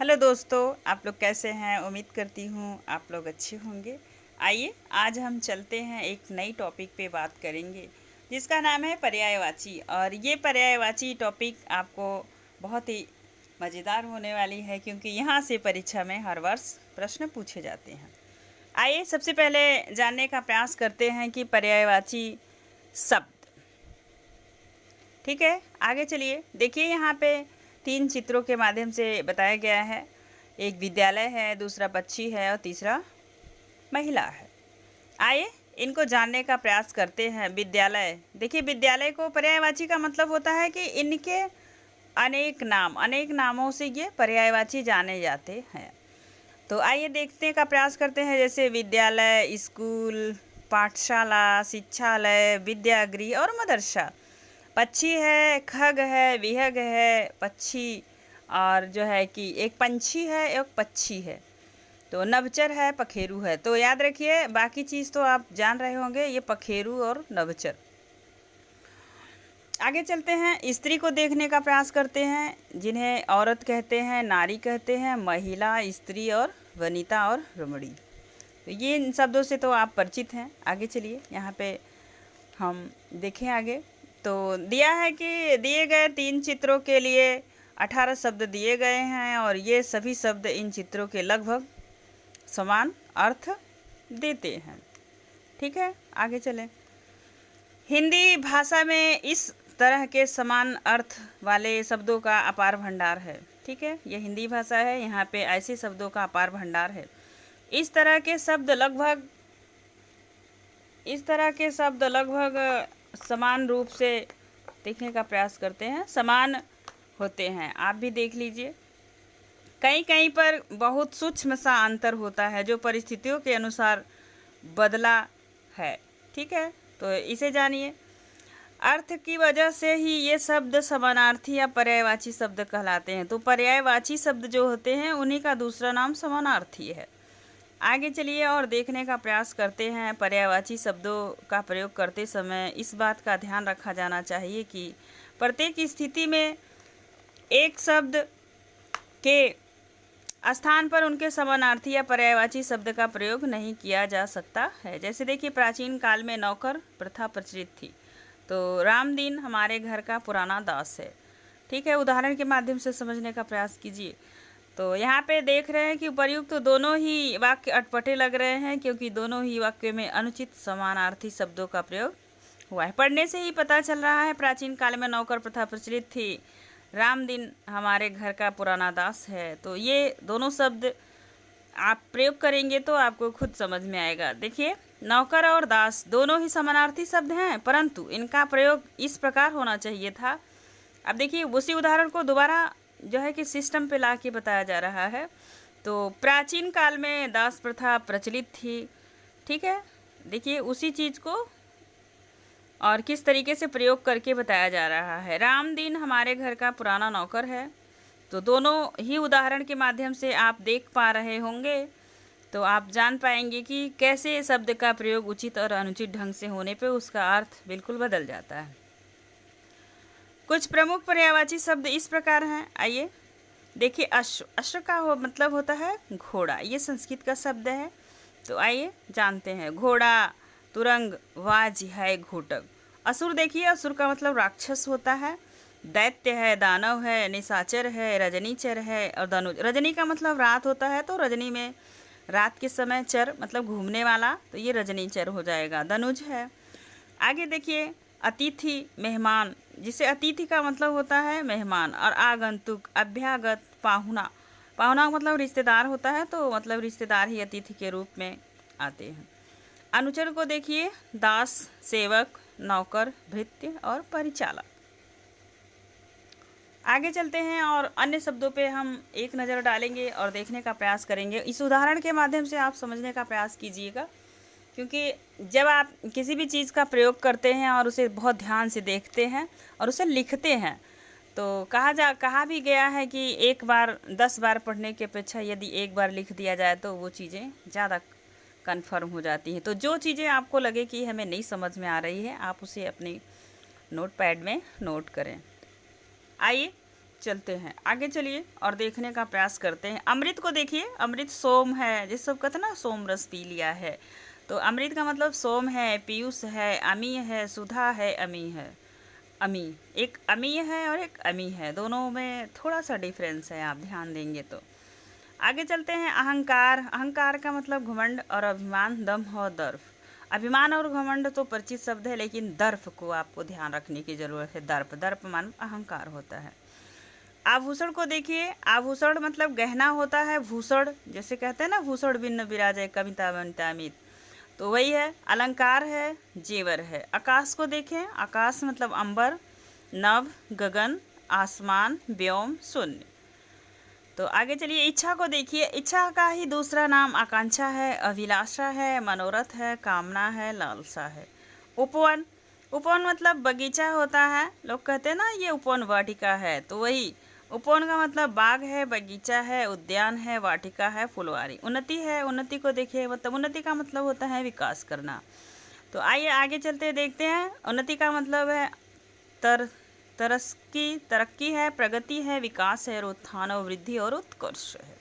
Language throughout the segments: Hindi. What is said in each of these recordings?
हेलो दोस्तों, आप लोग कैसे हैं। उम्मीद करती हूँ आप लोग अच्छे होंगे। आइए आज हम चलते हैं, एक नई टॉपिक पे बात करेंगे जिसका नाम है पर्यायवाची। और ये पर्यायवाची टॉपिक आपको बहुत ही मज़ेदार होने वाली है क्योंकि यहाँ से परीक्षा में हर वर्ष प्रश्न पूछे जाते हैं। आइए सबसे पहले जानने का प्रयास करते हैं कि पर्यायवाची शब्द। ठीक है, आगे चलिए। देखिए यहाँ पे 3 चित्रों के माध्यम से बताया गया है। एक विद्यालय है, दूसरा पक्षी है और तीसरा महिला है। आइए इनको जानने का प्रयास करते हैं। विद्यालय, देखिए विद्यालय को पर्यायवाची का मतलब होता है कि इनके अनेक नामों से ये पर्यायवाची जाने जाते हैं। तो आइए देखने का प्रयास करते हैं। जैसे विद्यालय, स्कूल, पाठशाला, शिक्षालय, विद्यागृह और मदरसा। पक्षी है, खग है, विहग है, पक्षी और जो है कि एक पंछी है, एक पक्षी है। तो नभचर है, पखेरु है। तो याद रखिए, बाकी चीज़ तो आप जान रहे होंगे, ये पखेरु और नभचर। आगे चलते हैं, स्त्री को देखने का प्रयास करते हैं, जिन्हें औरत कहते हैं, नारी कहते हैं, महिला, स्त्री और वनिता और रमणी। तो ये इन शब्दों से तो आप परिचित हैं। आगे चलिए, यहाँ पे हम देखें आगे। तो दिया है कि दिए गए 3 चित्रों के लिए 18 शब्द दिए गए हैं और ये सभी शब्द इन चित्रों के लगभग समान अर्थ देते हैं। ठीक है, आगे चलें। हिंदी भाषा में इस तरह के समान अर्थ वाले शब्दों का अपार भंडार है। ठीक है, ये हिंदी भाषा है, यहाँ पे ऐसे शब्दों का अपार भंडार है। इस तरह के शब्द लगभग समान रूप से देखने का प्रयास करते हैं, समान होते हैं। आप भी देख लीजिए, कहीं कहीं पर बहुत सूक्ष्म सा अंतर होता है जो परिस्थितियों के अनुसार बदला है। ठीक है, तो इसे जानिए। अर्थ की वजह से ही ये शब्द समानार्थी या पर्यायवाची शब्द कहलाते हैं। तो पर्यायवाची शब्द जो होते हैं उन्हीं का दूसरा नाम समानार्थी है। आगे चलिए और देखने का प्रयास करते हैं। पर्यायवाची शब्दों का प्रयोग करते समय इस बात का ध्यान रखा जाना चाहिए कि प्रत्येक स्थिति में एक शब्द के स्थान पर उनके समानार्थी या पर्यायवाची शब्द का प्रयोग नहीं किया जा सकता है। जैसे देखिए, प्राचीन काल में नौकर प्रथा प्रचलित थी, तो राम दिन हमारे घर का पुराना दास है। ठीक है, उदाहरण के माध्यम से समझने का प्रयास कीजिए। तो यहाँ पे देख रहे हैं कि उपर्युक्त तो दोनों ही वाक्य अटपटे लग रहे हैं क्योंकि दोनों ही वाक्य में अनुचित समानार्थी शब्दों का प्रयोग हुआ है। पढ़ने से ही पता चल रहा है, प्राचीन काल में नौकर प्रथा प्रचलित थी, राम दिन हमारे घर का पुराना दास है। तो ये दोनों शब्द आप प्रयोग करेंगे तो आपको खुद समझ में आएगा। देखिए, नौकर और दास दोनों ही समानार्थी शब्द हैं, परंतु इनका प्रयोग इस प्रकार होना चाहिए था। अब देखिए, उसी उदाहरण को दोबारा जो है कि सिस्टम पे ला के बताया जा रहा है। तो प्राचीन काल में दास प्रथा प्रचलित थी। ठीक है, देखिए उसी चीज़ को और किस तरीके से प्रयोग करके बताया जा रहा है। राम दिन हमारे घर का पुराना नौकर है। तो दोनों ही उदाहरण के माध्यम से आप देख पा रहे होंगे, तो आप जान पाएंगे कि कैसे शब्द का प्रयोग उचित और अनुचित ढंग से होने पे उसका अर्थ बिल्कुल बदल जाता है। कुछ प्रमुख पर्यायवाची शब्द इस प्रकार हैं। आइए देखिए, अश्व का मतलब होता है घोड़ा। ये संस्कृत का शब्द है। तो आइए जानते हैं। घोड़ा, तुरंग, वाज है, घोटक। असुर, देखिए असुर का मतलब राक्षस होता है। दैत्य है, दानव है, निशाचर है, रजनीचर है और धनुज। रजनी का मतलब रात होता है, तो रजनी में रात के समय चर मतलब घूमने वाला, तो ये रजनीचर हो जाएगा। धनुज है। आगे देखिए, अतिथि, मेहमान, जिसे अतिथि का मतलब होता है मेहमान, और आगंतुक, अभ्यागत, पाहुना। पाहुना मतलब रिश्तेदार होता है, तो मतलब रिश्तेदार ही अतिथि के रूप में आते हैं। अनुचर को देखिए, दास, सेवक, नौकर, भृत्य और परिचालक। आगे चलते हैं और अन्य शब्दों पे हम एक नज़र डालेंगे और देखने का प्रयास करेंगे। इस उदाहरण के माध्यम से आप समझने का प्रयास कीजिएगा, क्योंकि जब आप किसी भी चीज़ का प्रयोग करते हैं और उसे बहुत ध्यान से देखते हैं और उसे लिखते हैं, तो कहा भी गया है कि एक बार 10 बार पढ़ने की अपेक्षा यदि एक बार लिख दिया जाए तो वो चीज़ें ज़्यादा कन्फर्म हो जाती हैं। तो जो चीज़ें आपको लगे कि हमें नहीं समझ में आ रही है, आप उसे अपने नोटपैड में नोट करें। आइए चलते हैं आगे, चलिए और देखने का प्रयास करते हैं। अमृत को देखिए, अमृत सोम है, जिस सब कहते हैं ना सोम रस पी लिया है, तो अमृत का मतलब सोम है, पीयूष है, अमी है, सुधा है, अमी है। अमी, एक अमी है और एक अमी है, दोनों में थोड़ा सा डिफरेंस है, आप ध्यान देंगे तो। आगे चलते हैं। अहंकार, अहंकार का मतलब घमंड और अभिमान, दम्भ और दर्प। अभिमान और घमंड तो परिचित शब्द है, लेकिन दर्प को आपको ध्यान रखने की जरूरत है। दर्प, दर्प मान अहंकार होता है। आभूषण को देखिए, आभूषण मतलब गहना होता है, भूषण जैसे कहते हैं ना, भूषण भिन्न विराजय कविता वनितामित, तो वही है। अलंकार है, जेवर है। आकाश को देखें, आकाश मतलब अंबर, नभ, गगन, आसमान, व्योम, शून्य। तो आगे चलिए। इच्छा को देखिए, इच्छा का ही दूसरा नाम आकांक्षा है, अभिलाषा है, मनोरथ है, कामना है, लालसा है। उपवन, उपवन मतलब बगीचा होता है, लोग कहते हैं ना ये उपवन वाटिका है, तो वही उपवन का मतलब बाग है, बगीचा है, उद्यान है, वाटिका है, फुलवारी। उन्नति है, उन्नति को देखिए, मतलब उन्नति का मतलब होता है विकास करना। तो आइए आगे चलते देखते हैं। उन्नति का मतलब है तरक्की है, प्रगति है, विकास है, और उत्थान और वृद्धि और उत्कर्ष है।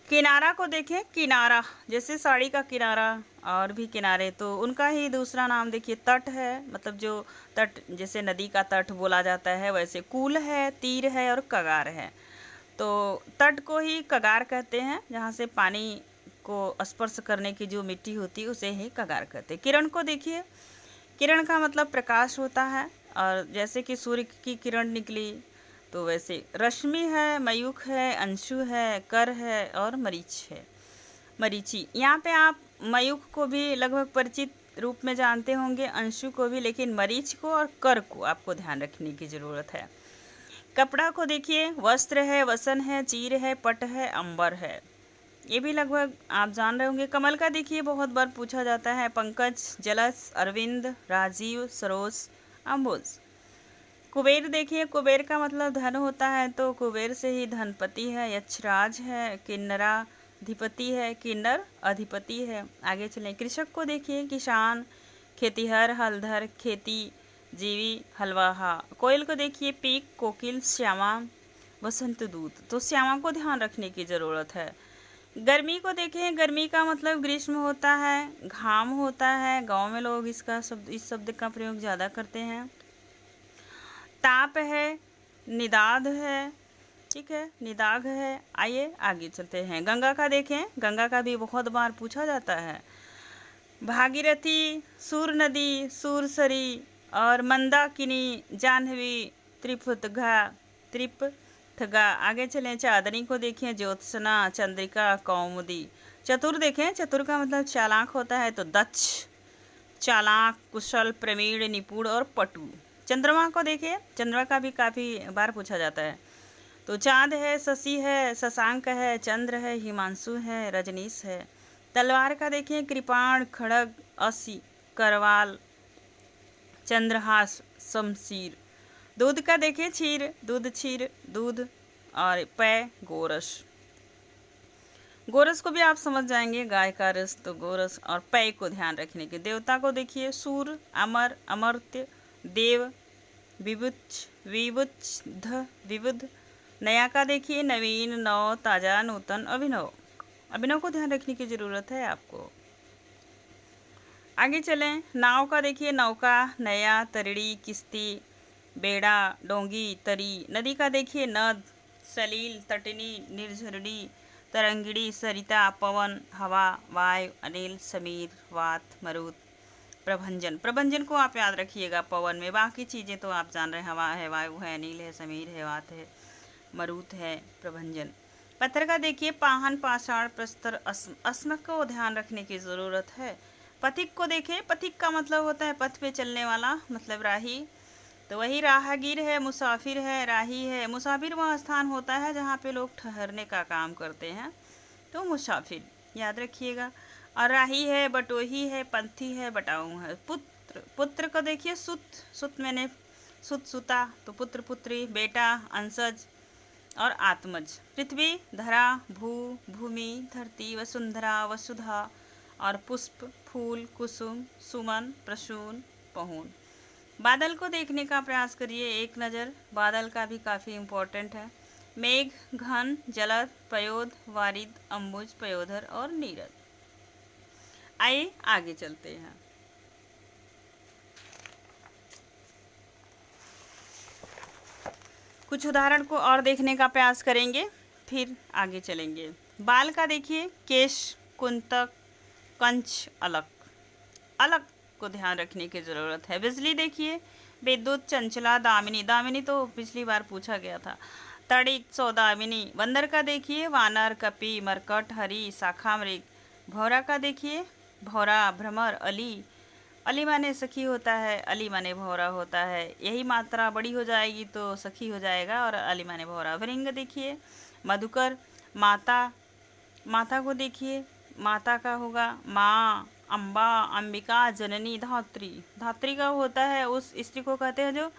किनारा को देखें, किनारा जैसे साड़ी का किनारा और भी किनारे, तो उनका ही दूसरा नाम देखिए तट है, मतलब जो तट जैसे नदी का तट बोला जाता है, वैसे कूल है, तीर है और कगार है। तो तट को ही कगार कहते हैं, जहाँ से पानी को स्पर्श करने की जो मिट्टी होती है उसे ही कगार कहते हैं। किरण को देखिए, किरण का मतलब प्रकाश होता है, और जैसे कि सूर्य की किरण निकली, तो वैसे रश्मि है, मयूख है, अंशु है, कर है और मरीच है, मरीचि। यहाँ पे आप मयूख को भी लगभग परिचित रूप में जानते होंगे, अंशु को भी, लेकिन मरीच को और कर को आपको ध्यान रखने की जरूरत है। कपड़ा को देखिए, वस्त्र है, वसन है, चीर है, पट है, अंबर है, ये भी लगभग आप जान रहे होंगे। कमल का देखिए बहुत बार पूछा जाता है, पंकज, जलस, अरविंद, राजीव, सरोज, अम्बुज। कुबेर देखिए, कुबेर का मतलब धन होता है, तो कुबेर से ही धनपति है, यक्षराज है, किन्नरा अधिपति है, किन्नर अधिपति है। आगे चलें। कृषक को देखिए, किसान, खेतीहर, हलधर, खेती जीवी, हलवाहा। कोयल को देखिए, पीक, कोकिल, श्यामा, वसंत दूत। तो श्यामा को ध्यान रखने की जरूरत है। गर्मी को देखें, गर्मी का मतलब ग्रीष्म होता है, घाम होता है, गांव में लोग इस शब्द का प्रयोग ज़्यादा करते हैं। ताप है, निदाद है, ठीक है, निदाग है। आइए आगे चलते हैं। गंगा का देखें, गंगा का भी बहुत बार पूछा जाता है। भागीरथी, सूर नदी, सूरसरी और मंदाकिनी, जाह्नवी, त्रिपथगा। आगे चलें। चांदनी को देखें, ज्योत्सना, चंद्रिका, कौमुदी। चतुर देखें, चतुर का मतलब चालाक होता है, तो दक्ष, चालाक, कुशल, प्रवीण, निपुण और पटु। चंद्रमा को देखिए, चंद्रमा का भी काफ़ी बार पूछा जाता है, तो चांद है, शशि है, शशांक है, चंद्र है, हिमांशु है, रजनीश है। तलवार का देखिए, कृपाण, खड़ग, असी, करवाल, चंद्रहास, शमशीर। दूध का देखिए, क्षीर, दूध, क्षीर, दूध और पै, गोरस। गोरस को भी आप समझ जाएंगे, गाय का रस, तो गोरस। और पै को ध्यान रखने के। देवता को देखिए, सूर, अमर, अमर्त्य, देव, विबुच्छ, विबुच्छ, विबुध। नया का देखिए, नवीन, नव, ताजा, नूतन, अभिनव। अभिनव को ध्यान रखने की जरूरत है आपको। आगे चलें। नाव का देखिए, नौका, नया, तरिड़ी, किश्ती, बेड़ा, डोंगी, तरी। नदी का देखिए, नद, सलील, तटनी, निर्झरणी, तरंगिणी, सरिता, पवन, हवा, वायु, अनिल, समीर, वात, मरुत, प्रभंजन। प्रभंजन को आप याद रखिएगा पवन में, बाकी चीज़ें तो आप जान रहे हैं, हवा है, वायु है, अनिल है, समीर है, वात है, मरुत है, प्रभंजन। पत्थर का देखिए, पाहन, पाषाण, प्रस्तर, अस्मक को ध्यान रखने की ज़रूरत है। पथिक को देखिए, पथिक का मतलब होता है पथ पे चलने वाला, मतलब राही, तो वही राहगीर है, मुसाफिर है, राही है। मुसाफिर वह स्थान होता है जहाँ पे लोग ठहरने का काम करते हैं, तो मुसाफिर याद रखिएगा। और राही है, बटोही है, पंथी है, बटाऊ है। पुत्र, पुत्र को देखिए, सुत, सुत मैंने सुत, सुता, तो पुत्र, पुत्री, बेटा, अंशज और आत्मज। पृथ्वी, धरा, भू, भूमि, धरती, वसुंधरा, वसुधा और पुष्प, फूल, कुसुम, सुमन, प्रसून, पहुन। बादल को देखने का प्रयास करिए, एक नज़र। बादल का भी काफ़ी इम्पोर्टेंट है। मेघ, घन, जलद, पयोध, वारिद, अम्बुज, पयोधर और नीरद। आइए आगे चलते हैं। कुछ उदाहरण को और देखने का प्रयास करेंगे, फिर आगे चलेंगे। बाल का देखिए, केश, कुंतक, कंच, अलक। अलक को ध्यान रखने की ज़रूरत है। बिजली देखिए, विद्युत, चंचला, दामिनी। दामिनी तो पिछली बार पूछा गया था। तड़िक, सौदामिनी। बंदर का देखिए, वानर, कपि, मरकट, हरि, शाखा, मृग। भौरा का देखिए, भौरा, भ्रमर, अली। अली माने सखी होता है, अली माने भौरा होता है। यही मात्रा बड़ी हो जाएगी तो सखी हो जाएगा, और अली माने भौरा। भृंग देखिए, मधुकर, माता। माता को देखिए, माता का होगा माँ, अम्बा, अंबिका, जननी, धात्री। धात्री का होता है उस स्त्री को कहते हैं जो,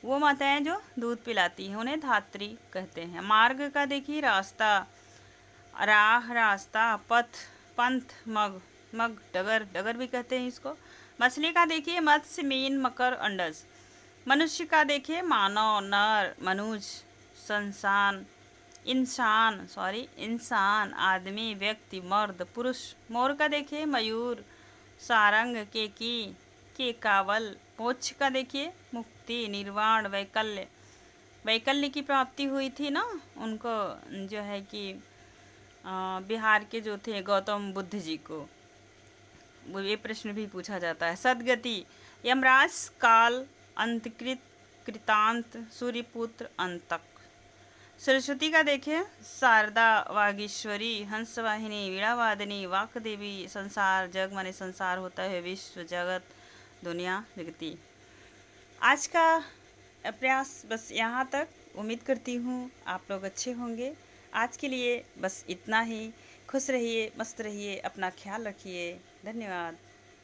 वो माताएं जो दूध पिलाती हैं, उन्हें धात्री कहते हैं। मार्ग का देखिए, रास्ता, राह, रास्ता, पथ, पंथ, मग। मग, डगर, डगर भी कहते हैं इसको। मछली का देखिए, मत्स्य, मीन, मकर, अंडज। मनुष्य का देखिए, मानव, नर, मनुज, संसान, इंसान, आदमी, व्यक्ति, मर्द, पुरुष। मोर का देखिए, मयूर, सारंग, केकावल। मोक्ष का देखिए, मुक्ति, निर्वाण, वैकल्य। वैकल्य की प्राप्ति हुई थी ना उनको, जो है कि बिहार के जो थे गौतम बुद्ध जी को, वो ये प्रश्न भी पूछा जाता है। सदगति, यमराज, काल, अंतकृत, कृतांत, सूर्यपुत्र, अंतक। सरस्वती का देखिए, शारदा, वागीश्वरी, हंसवाहिनी, वीणावादिनी, वाकदेवी। संसार, जग माने संसार होता है, विश्व, जगत, दुनिया, जगती। आज का प्रयास बस यहाँ तक। उम्मीद करती हूँ आप लोग अच्छे होंगे। आज के लिए बस इतना ही। खुश रहिए, मस्त रहिए, अपना ख्याल रखिए। धन्यवाद।